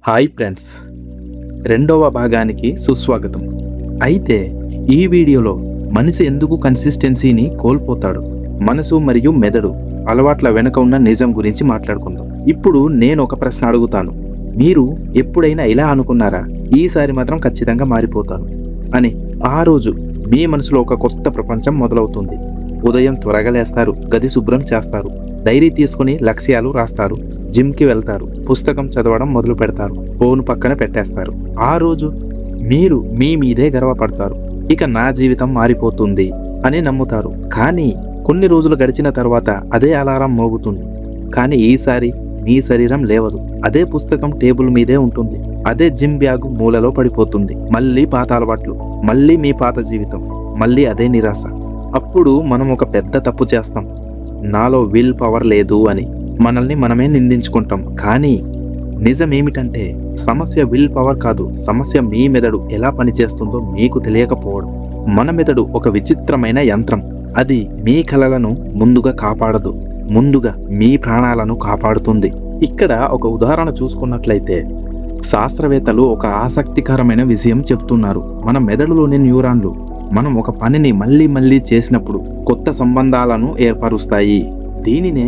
Hi friends, రెండవ భాగానికి సుస్వాగతం. అయితే ఈ వీడియోలో మనిషి ఎందుకు కన్సిస్టెన్సీని కోల్పోతాడు, మనసు మరియు మెదడు అలవాట్ల వెనుక ఉన్న నిజం గురించి మాట్లాడుకుందాం. ఇప్పుడు నేను ఒక ప్రశ్న అడుగుతాను, మీరు ఎప్పుడైనా ఇలా అనుకున్నారా, ఈసారి మాత్రం ఖచ్చితంగా మారిపోతాను అని? ఆ రోజు మీ మనసులో ఒక కొత్త ప్రపంచం మొదలవుతుంది. ఉదయం త్వరగా లేస్తారు, గది శుభ్రం చేస్తారు, డైరీ తీసుకుని లక్ష్యాలు రాస్తారు, జిమ్కి వెళ్తారు, పుస్తకం చదవడం మొదలు పెడతారు, ఫోన్ పక్కన పెట్టేస్తారు. ఆ రోజు మీరు మీ మీదే గర్వపడతారు. ఇక నా జీవితం మారిపోతుంది అని నమ్ముతారు. కానీ కొన్ని రోజులు గడిచిన తర్వాత అదే అలారం మోగుతుంది. కానీ ఈసారి మీ శరీరం లేవదు. అదే పుస్తకం టేబుల్ మీదే ఉంటుంది. అదే జిమ్ బ్యాగ్ మూలలో పడిపోతుంది. మళ్ళీ పాత అలవాట్లు, మళ్ళీ మీ పాత జీవితం, మళ్ళీ అదే నిరాశ. అప్పుడు మనం ఒక పెద్ద తప్పు చేస్తాం, నాలో విల్ పవర్ లేదు అని మనల్ని మనమే నిందించుకుంటాం. కానీ నిజం ఏమిటంటే సమస్య విల్ పవర్ కాదు, సమస్య మీ మెదడు ఎలా పనిచేస్తుందో మీకు తెలియకపోవడం. మన మెదడు ఒక విచిత్రమైన యంత్రం. అది మీ కలలను ముందుగా కాపాడదు, ముందుగా మీ ప్రాణాలను కాపాడుతుంది. ఇక్కడ ఒక ఉదాహరణ చూసుకున్నట్లయితే శాస్త్రవేత్తలు ఒక ఆసక్తికరమైన విషయం చెప్తున్నారు. మన మెదడులోని న్యూరాన్లు మనం ఒక పనిని మళ్ళీ మళ్ళీ చేసినప్పుడు కొత్త సంబంధాలను ఏర్పరుస్తాయి. దీనినే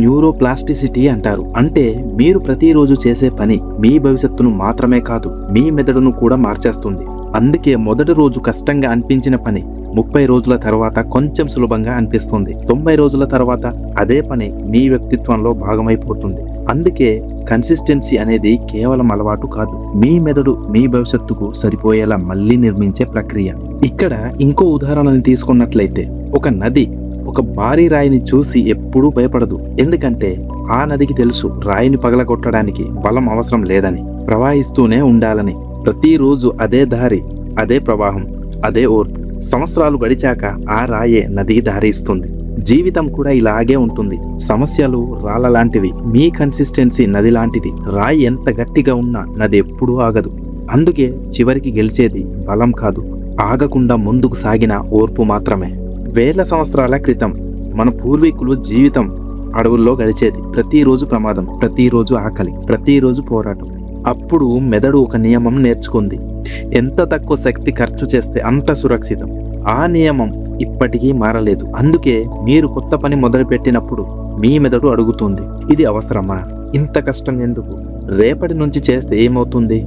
న్యూరోప్లాస్టిసిటీ అంటారు. అంటే మీరు ప్రతిరోజు చేసే పని మీ భవిష్యత్తును మాత్రమే కాదు, మీ మెదడును కూడా మార్చేస్తుంది. అందుకే మొదటి రోజు కష్టంగా అనిపించిన పని 30 రోజుల తర్వాత కొంచెం సులభంగా అనిపిస్తుంది. 90 రోజుల తర్వాత అదే పని మీ వ్యక్తిత్వంలో భాగమైపోతుంది. అందుకే కన్సిస్టెన్సీ అనేది కేవలం అలవాటు కాదు, మీ మెదడు మీ భవిష్యత్తుకు సరిపోయేలా మళ్ళీ నిర్మించే ప్రక్రియ. ఇక్కడ ఇంకో ఉదాహరణని తీసుకున్నట్లయితే ఒక నది ఒక భారీ రాయిని చూసి ఎప్పుడూ భయపడదు. ఎందుకంటే ఆ నదికి తెలుసు, రాయిని పగలగొట్టడానికి బలం అవసరం లేదని, ప్రవహిస్తూనే ఉండాలని. ప్రతిరోజు అదే దారి, అదే ప్రవాహం, అదే ఓర్పు. సంవత్సరాలు గడిచాక ఆ రాయే నదికి దారి ఇస్తుంది. జీవితం కూడా ఇలాగే ఉంటుంది. సమస్యలు రాళ్ళ లాంటివి, మీ కన్సిస్టెన్సీ నది లాంటిది. రాయి ఎంత గట్టిగా ఉన్నా నది ఎప్పుడూ ఆగదు. అందుకే చివరికి గెలిచేది బలం కాదు, ఆగకుండా ముందుకు సాగిన ఓర్పు మాత్రమే. వేల సంవత్సరాల క్రితం మన పూర్వీకులు జీవితం అడవుల్లో గడిచేది. ప్రతిరోజు ప్రమాదం, ప్రతిరోజు ఆకలి, ప్రతిరోజు పోరాటం. అప్పుడు మెదడు ఒక నియమం నేర్చుకుంది, ఎంత తక్కువ శక్తి ఖర్చు చేస్తే అంత సురక్షితం. ఆ నియమం ఇప్పటికీ మారలేదు. అందుకే మీరు కొత్త పని మొదలుపెట్టినప్పుడు మీ మెదడు అడుగుతుంది, ఇది అవసరమా, ఇంత కష్టం ఎందుకు, రేపటి నుంచి చేస్తే ఏమవుతుంది?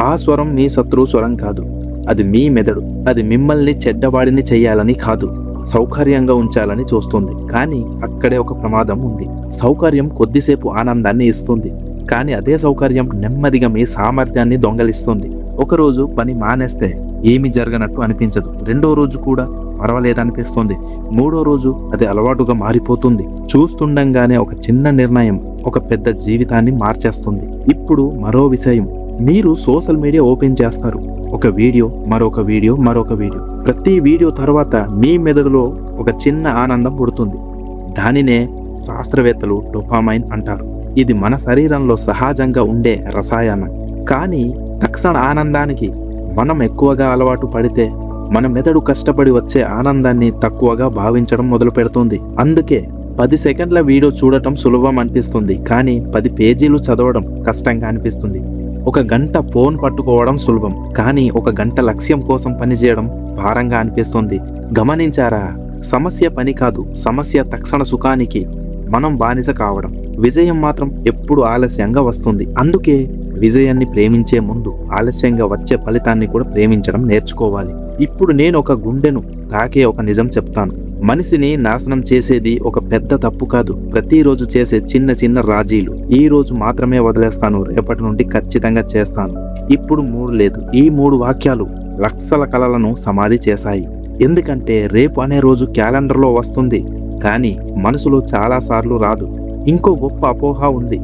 ఆ స్వరం మీ శత్రువు స్వరం కాదు, అది మీ మెదడు. అది మిమ్మల్ని చెడ్డవాడిని చెయ్యాలని కాదు, సౌకర్యంగా ఉంచాలని చూస్తుంది. కానీ అక్కడే ఒక ప్రమాదం ఉంది. సౌకర్యం కొద్దిసేపు ఆనందాన్ని ఇస్తుంది, కానీ అదే సౌకర్యం నెమ్మదిగా మీ సామర్థ్యాన్ని దొంగలిస్తుంది. ఒకరోజు పని మానేస్తే ఏమీ జరగనట్టు అనిపించదు, రెండో రోజు కూడా పర్వాలేదనిపిస్తుంది, మూడో రోజు అది అలవాటుగా మారిపోతుంది. చూస్తుండగానే ఒక చిన్న నిర్ణయం ఒక పెద్ద జీవితాన్ని మార్చేస్తుంది. ఇప్పుడు మరో విషయం, మీరు సోషల్ మీడియా ఓపెన్ చేస్తారు, ఒక వీడియో, మరొక వీడియో, మరొక వీడియో. ప్రతి వీడియో తర్వాత మీ మెదడులో ఒక చిన్న ఆనందం పుడుతుంది. దానినే శాస్త్రవేత్తలు డోపామైన్ అంటారు. ఇది మన శరీరంలో సహజంగా ఉండే రసాయనం. కానీ తక్షణ ఆనందానికి మనం ఎక్కువగా అలవాటు పడితే మన మెదడు కష్టపడి వచ్చే ఆనందాన్ని తక్కువగా భావించడం మొదలు పెడుతుంది. అందుకే 10 సెకండ్ల వీడియో చూడటం సులభం అనిపిస్తుంది, కానీ 10 పేజీలు చదవడం కష్టంగా అనిపిస్తుంది. ఒక గంట ఫోన్ పట్టుకోవడం సులభం, కానీ ఒక గంట లక్ష్యం కోసం పనిచేయడం భారంగా అనిపిస్తుంది. గమనించారా? సమస్య పని కాదు, సమస్య తక్షణ సుఖానికి మనం బానిస కావడం. విజయం మాత్రం ఎప్పుడు ఆలస్యంగా వస్తుంది. అందుకే విజయాన్ని ప్రేమించే ముందు ఆలస్యంగా వచ్చే ఫలితాన్ని కూడా ప్రేమించడం నేర్చుకోవాలి. ఇప్పుడు నేను ఒక గుండెను తాకే ఒక నిజం చెప్తాను. మనిషిని నాశనం చేసేది ఒక పెద్ద తప్పు కాదు, ప్రతిరోజు చేసే చిన్న చిన్న రాజీలు. ఈ రోజు మాత్రమే వదిలేస్తాను, రేపటి నుండి ఖచ్చితంగా చేస్తాను, ఇప్పుడు 3 లేదు. ఈ 3 వాక్యాలు లక్షల కలలను సమాధి చేశాయి. ఎందుకంటే రేపు అనే రోజు క్యాలెండర్లో వస్తుంది, కానీ మనసులో చాలాసార్లు రాదు. ఇంకో గొప్ప అపోహ ఉంది.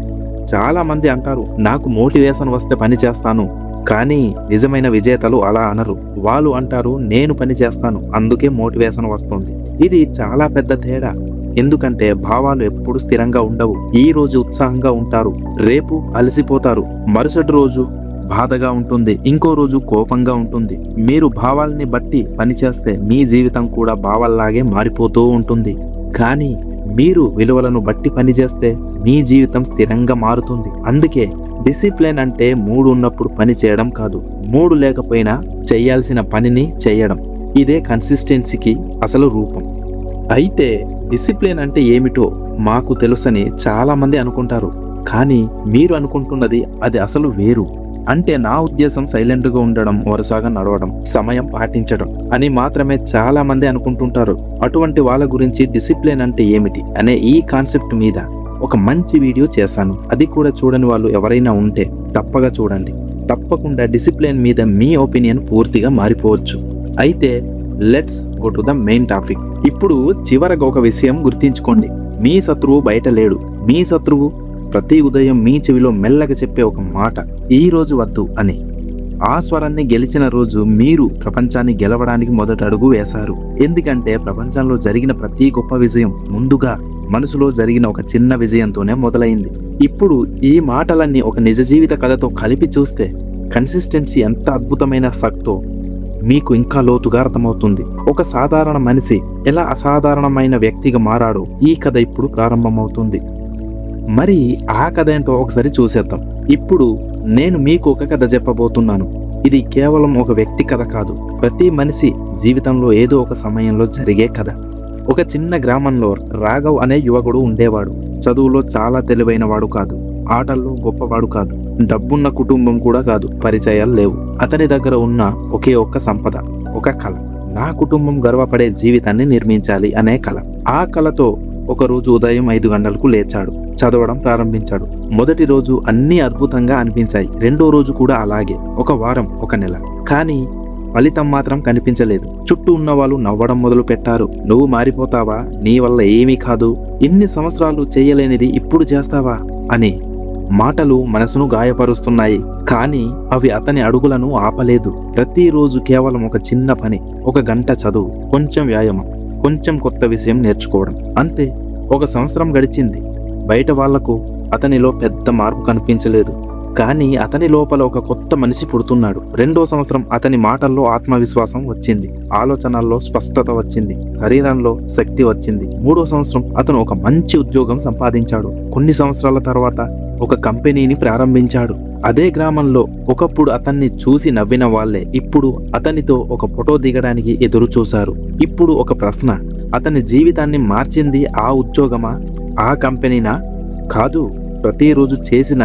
చాలా మంది అంటారు, నాకు మోటివేషన్ వస్తే పని చేస్తాను, కానీ నిజమైన విజేతలు అలా అనరు. వాళ్ళు అంటారు, నేను పని చేస్తాను అందుకే మోటివేషన్ వస్తుంది. ఇది చాలా పెద్ద తేడా. ఎందుకంటే భావాలు ఎప్పుడు స్థిరంగా ఉండవు. ఈ రోజు ఉత్సాహంగా ఉంటారు, రేపు అలసిపోతారు, మరుసటి రోజు బాధగా ఉంటుంది, ఇంకో రోజు కోపంగా ఉంటుంది. మీరు భావాల్ని బట్టి పనిచేస్తే మీ జీవితం కూడా భావాల్లాగే మారిపోతూ ఉంటుంది. కానీ మీరు విలువలను బట్టి పనిచేస్తే మీ జీవితం స్థిరంగా మారుతుంది. అందుకే డిసిప్లిన్ అంటే మూడు ఉన్నప్పుడు పని చేయడం కాదు, మూడు లేకపోయినా చేయాల్సిన పనిని చేయడం. ఇదే కన్సిస్టెన్సీకి అసలు రూపం. అయితే డిసిప్లిన్ అంటే ఏమిటో మాకు తెలుసని చాలా మంది అనుకుంటారు. కానీ మీరు అనుకుంటున్నది అది అసలు వేరు. అంటే నా ఉద్దేశం సైలెంట్గా ఉండడం, వరుసగా నడవడం, సమయం పాటించడం అని మాత్రమే చాలా మంది అనుకుంటుంటారు. అటువంటి వాళ్ళ గురించి డిసిప్లిన్ అంటే ఏమిటి అనే ఈ కాన్సెప్ట్ మీద ఒక మంచి వీడియో చేశాను. అది కూడా చూడని వాళ్ళు ఎవరైనా ఉంటే తప్పగా చూడండి. తప్పకుండా డిసిప్లిన్ మీద మీ ఒపీనియన్ పూర్తిగా మారిపోవచ్చు. అయితే let's go to the main topic. ఇప్పుడు చివరగా ఒక విషయం గుర్తించుకోండి. మీ శత్రువు బయట లేడు. మీ శత్రువు ప్రతి ఉదయం మీ చెవిలో మెల్లగా చెప్పే ఒక మాట, ఈ రోజు వద్దు అని. ఆ స్వరాన్ని గెలిచిన రోజు మీరు ప్రపంచాన్ని గెలవడానికి మొదటి అడుగు వేశారు. ఎందుకంటే ప్రపంచంలో జరిగిన ప్రతి గొప్ప విజయం ముందుగా మనసులో జరిగిన ఒక చిన్న విజయంతోనే మొదలైంది. ఇప్పుడు ఈ మాటలన్నీ ఒక నిజ జీవిత కథతో కలిపి చూస్తే కన్సిస్టెన్సీ ఎంత అద్భుతమైన శక్తో మీకు ఇంకా లోతుగా అర్థమవుతుంది. ఒక సాధారణ మనిషి ఎలా అసాధారణమైన వ్యక్తిగా మారాడో ఈ కథ ఇప్పుడు ప్రారంభమవుతుంది. మరి ఆ కథ ఏంటో ఒకసారి చూసేద్దాం. ఇప్పుడు నేను మీకు ఒక కథ చెప్పబోతున్నాను. ఇది కేవలం ఒక వ్యక్తి కథ కాదు, ప్రతి మనిషి జీవితంలో ఏదో ఒక సమయంలో జరిగే కథ. ఒక చిన్న గ్రామంలో రాఘవ్ అనే యువకుడు ఉండేవాడు. చదువులో చాలా తెలివైన వాడు కాదు, ఆటల్లో గొప్పవాడు కాదు, డబ్బున్న కుటుంబం కూడా కాదు, పరిచయాలు లేవు. అతని దగ్గర ఉన్న ఒకే ఒక్క సంపద, ఒక కళ. నా కుటుంబం గర్వపడే జీవితాన్ని నిర్మించాలి అనే కళ. ఆ కళతో ఒకరోజు ఉదయం 5 గంటలకు లేచాడు. చదవడం ప్రారంభించాడు. మొదటి రోజు అన్నీ అద్భుతంగా అనిపించాయి. రెండో రోజు కూడా అలాగే. ఒక వారం, ఒక నెల. కానీ ఫలితం మాత్రం కనిపించలేదు. చుట్టూ ఉన్న వాళ్ళు నవ్వడం మొదలు పెట్టారు. నువ్వు మారిపోతావా? నీ వల్ల ఏమీ కాదు. ఇన్ని సంవత్సరాలు చేయలేనిది ఇప్పుడు చేస్తావా అని మాటలు మనసును గాయపరుస్తున్నాయి. కానీ అవి అతని అడుగులను ఆపలేదు. ప్రతిరోజు కేవలం ఒక చిన్న పని, 1 గంట చదువు, కొంచెం వ్యాయామం, కొంచెం కొత్త విషయం నేర్చుకోవడం. అంతే. 1 సంవత్సరం గడిచింది. బయట వాళ్లకు అతనిలో పెద్ద మార్పు కనిపించలేదు. కానీ అతని లోపల ఒక కొత్త మనిషి పుడుతున్నాడు. 2వ సంవత్సరం అతని మాటల్లో ఆత్మవిశ్వాసం వచ్చింది, ఆలోచనల్లో స్పష్టత వచ్చింది, శరీరంలో శక్తి వచ్చింది. 3వ సంవత్సరం అతను ఒక మంచి ఉద్యోగం సంపాదించాడు. కొన్ని సంవత్సరాల తర్వాత ఒక కంపెనీని ప్రారంభించాడు. అదే గ్రామంలో ఒకప్పుడు అతన్ని చూసి నవ్విన వాళ్లే ఇప్పుడు అతనితో ఒక ఫోటో దిగడానికి ఎదురు చూశారు. ఇప్పుడు ఒక ప్రశ్న, అతని జీవితాన్ని మార్చింది ఆ ఉద్యోగమా, ఆ కంపెనీనా? కాదు, ప్రతిరోజు చేసిన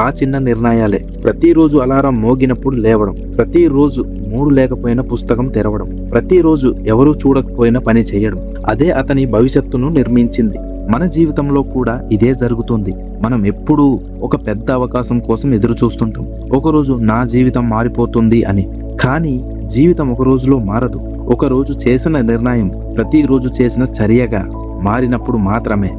ఆ చిన్న నిర్ణయాలే. ప్రతిరోజు అలారం మోగినప్పుడు లేవడం, ప్రతిరోజు మూడు లేకపోయిన పుస్తకం తెరవడం, ప్రతిరోజు ఎవరూ చూడకపోయిన పని చేయడం. అదే అతని భవిష్యత్తును నిర్మించింది. మన జీవితంలో కూడా ఇదే జరుగుతుంది. మనం ఎప్పుడూ ఒక పెద్ద అవకాశం కోసం ఎదురు చూస్తుంటాం, ఒకరోజు నా జీవితం మారిపోతుంది అని. కానీ జీవితం ఒక రోజులో మారదు. ఒకరోజు చేసిన నిర్ణయం ప్రతిరోజు చేసిన చర్యగా మారినప్పుడు మాత్రమే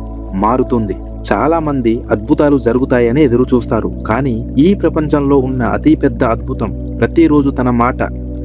మారుతుంది. చాలా మంది అద్భుతాలు జరుగుతాయని ఎదురు చూస్తారు. కానీ ఈ ప్రపంచంలో ఉన్న అతి పెద్ద అద్భుతం ప్రతిరోజు తన మాట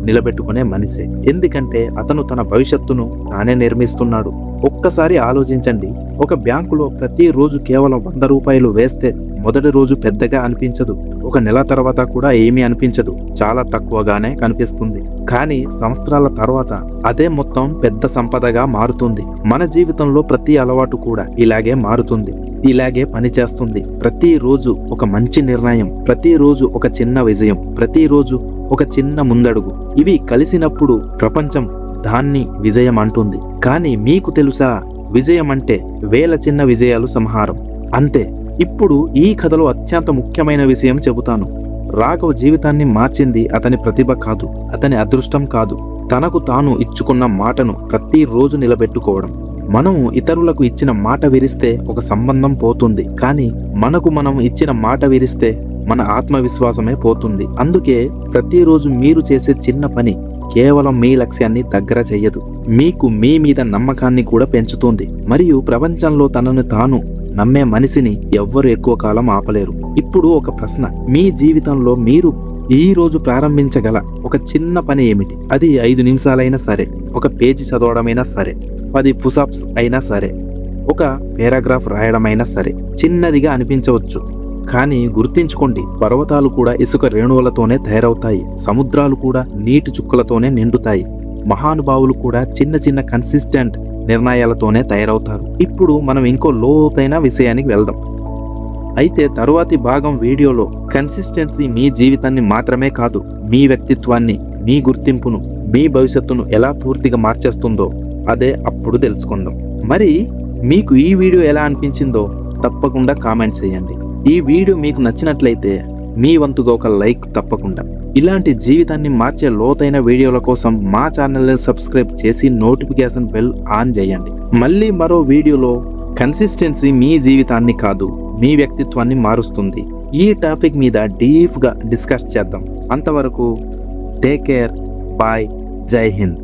నిలబెట్టుకునే మనిషే. ఎందుకంటే అతను తన భవిష్యత్తును తానే నిర్మిస్తున్నాడు. ఒక్కసారి ఆలోచించండి. ఒక బ్యాంకులో ప్రతిరోజు కేవలం 100 రూపాయలు వేస్తే మొదటి రోజు పెద్దగా అనిపించదు. 1 నెల తర్వాత కూడా ఏమీ అనిపించదు, చాలా తక్కువగానే కనిపిస్తుంది. కానీ సంవత్సరాల తర్వాత అదే మొత్తం పెద్ద సంపదగా మారుతుంది. మన జీవితంలో ప్రతి అలవాటు కూడా ఇలాగే మారుతుంది, ఇలాగే పనిచేస్తుంది. ప్రతిరోజు ఒక మంచి నిర్ణయం, ప్రతిరోజు ఒక చిన్న విజయం, ప్రతిరోజు ఒక చిన్న ముందడుగు, ఇవి కలిసినప్పుడు ప్రపంచం దాన్ని విజయం అంటుంది. కానీ మీకు తెలుసా, విజయం అంటే వేల చిన్న విజయాలు సంహారం అంతే. ఇప్పుడు ఈ కథలో అత్యంత ముఖ్యమైన విషయం చెబుతాను. రాఘవ్ జీవితాన్ని మార్చింది అతని ప్రతిభ కాదు, అతని అదృష్టం కాదు, తనకు తాను ఇచ్చుకున్న మాటను ప్రతిరోజు నిలబెట్టుకోవడం. మనం ఇతరులకు ఇచ్చిన మాట విరిస్తే ఒక సంబంధం పోతుంది, కానీ మనకు మనం ఇచ్చిన మాట విరిస్తే మన ఆత్మవిశ్వాసమే పోతుంది. అందుకే ప్రతిరోజు మీరు చేసే చిన్న పని కేవలం మీ లక్ష్యాన్ని దగ్గర చెయ్యదు, మీకు మీ మీద నమ్మకాన్ని కూడా పెంచుతుంది. మరియు ప్రపంచంలో తనను తాను నమ్మే మనిషిని ఎవ్వరు ఎక్కువ కాలం ఆపలేరు. ఇప్పుడు ఒక ప్రశ్న, మీ జీవితంలో మీరు ఈ రోజు ప్రారంభించగల ఒక చిన్న పని ఏమిటి? అది 5 నిమిషాలైనా సరే, ఒక పేజీ చదవడమైనా సరే, 10 పుషప్స్ అయినా సరే, ఒక పారాగ్రాఫ్ రాయడమైనా సరే. చిన్నదిగా అనిపించవచ్చు, కానీ గుర్తించుకోండి, పర్వతాలు కూడా ఇసుక రేణువులతోనే తయారవుతాయి, సముద్రాలు కూడా నీటి చుక్కలతోనే నిండుతాయి, మహానుభావులు కూడా చిన్న చిన్న కన్సిస్టెంట్ నిర్ణయాలతోనే తయారవుతారు. ఇప్పుడు మనం ఇంకో లోతైన విషయానికి వెళ్దాం. అయితే తరువాతి భాగం వీడియోలో కన్సిస్టెన్సీ మీ జీవితాన్ని మాత్రమే కాదు, మీ వ్యక్తిత్వాన్ని, మీ గుర్తింపును, మీ భవిష్యత్తును ఎలా పూర్తిగా మార్చేస్తుందో అదే అప్పుడు తెలుసుకుందాం. మరి మీకు ఈ వీడియో ఎలా అనిపించిందో తప్పకుండా కామెంట్ చేయండి. ఈ వీడియో మీకు నచ్చినట్లయితే మీ వంతుగా ఒక లైక్ తప్పకుండా. ఇలాంటి జీవితాన్ని మార్చే లోతైన వీడియోల కోసం మా ఛానల్ని సబ్స్క్రైబ్ చేసి నోటిఫికేషన్ బెల్ ఆన్ చేయండి. మళ్ళీ మరో వీడియోలో కన్సిస్టెన్సీ మీ జీవితాన్ని కాదు, మీ వ్యక్తిత్వాన్ని మారుస్తుంది, ఈ టాపిక్ మీద డీప్గా డిస్కస్ చేద్దాం. అంతవరకు టేక్ కేర్, బాయ్, జై హింద్.